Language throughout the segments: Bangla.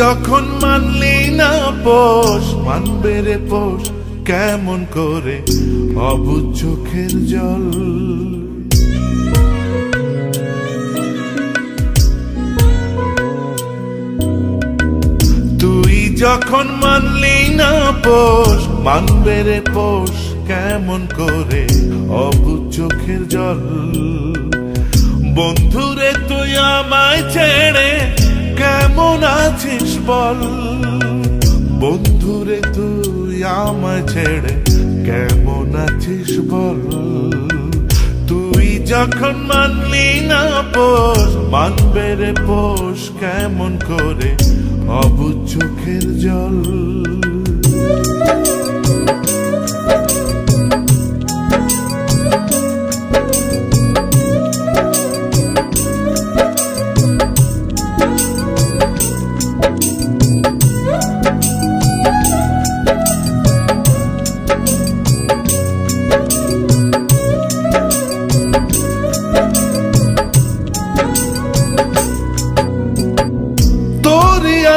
যখন মানলি না পোষ, মানবে রে পোষ কেমন করে অবুঝ চোখের জল। তুই যখন মানলি না পোষ, মানবে রে পোষ কেমন করে অবুঝ চোখের জল। বন্ধুরে তুই আমায় ছেড়ে কেমন আছিস বল, বন্ধুরে তুই আমায় ছেড়ে কেমন আছিস বল। তুই যখন মানলি না পোষ, মানবে রে পোষ কেমন করে অবুঝ চোখের জল।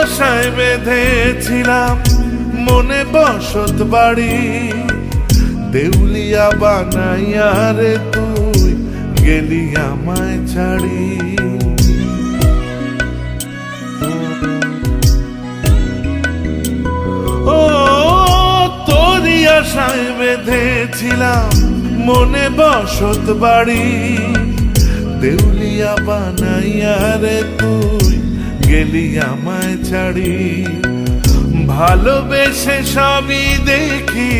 আশায় বেঁধেছিলাম মনে বসত বাড়ি, দেউলিয়া বানাইয়া রে তুই গেলি আমায় ছাড়ি। ও তোরই আশায় বেঁধেছিলাম মনে বসত বাড়ি, দেউলিয়া বানাইয়া রে তুই গেলি আমায় ছাড়ি। ভালোবেসে সবই দেখি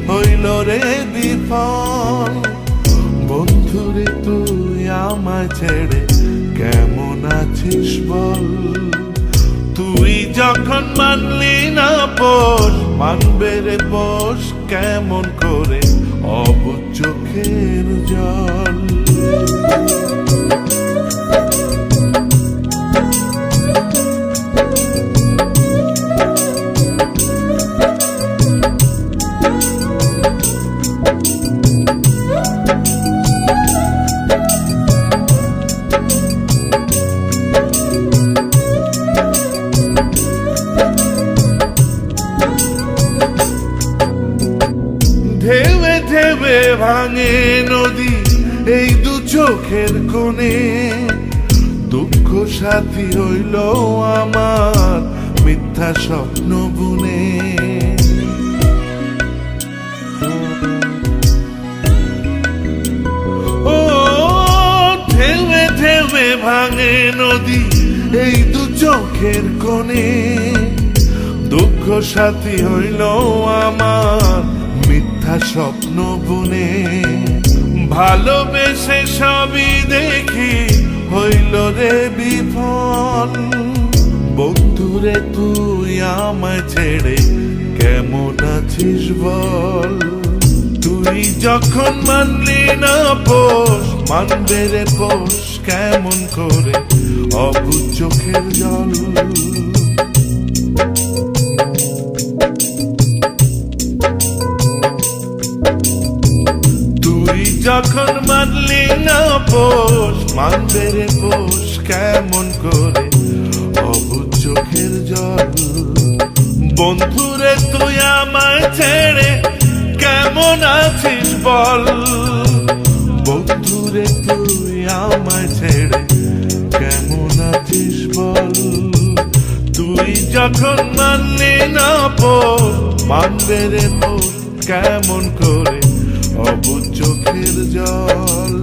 হইল রে বিফল, বন্ধুরে তুই আমায় ছেড়ে কেমন আছিস বল। তুই যখন মানলি না পোষ, মানবে রে পোষ কেমন করে অবুঝ চোখের জল। ঢেউে ঢেউে ভাঙে নদী এই দু চোখের কোণে, দুঃখ সাথী হইল আমার মিথ্যা স্বপ্ন বুনে। ও ঢেউে ঢেউে ভাঙে নদী এই দু চোখের কোণে, দুঃখ সাথী হইল আমার মিথ্যা স্বপ্ন বুনে। ভালোবেসে সবই দেখি হইল রে বিফল, বন্ধুরে তুই আমায় ছেড়ে কেমন আছিস বল। তুই যখন মানলি না পোষ, মানবে রে পোষ কেমন করে অবুঝ চোখের জল। যখন মানলি না পোষ, মানবে রে পোষ কেমন করে অবুঝ চোখের জল। বন্ধুরে তুই আমায় ছেড়ে কেমন আছিস বল, বন্ধুরে তুই আমায় ছেড়ে কেমন আছিস বল। তুই যখন মানলি না পোষ, মানবে রে পোষ কেমন করে অবুঝ চোখের জল।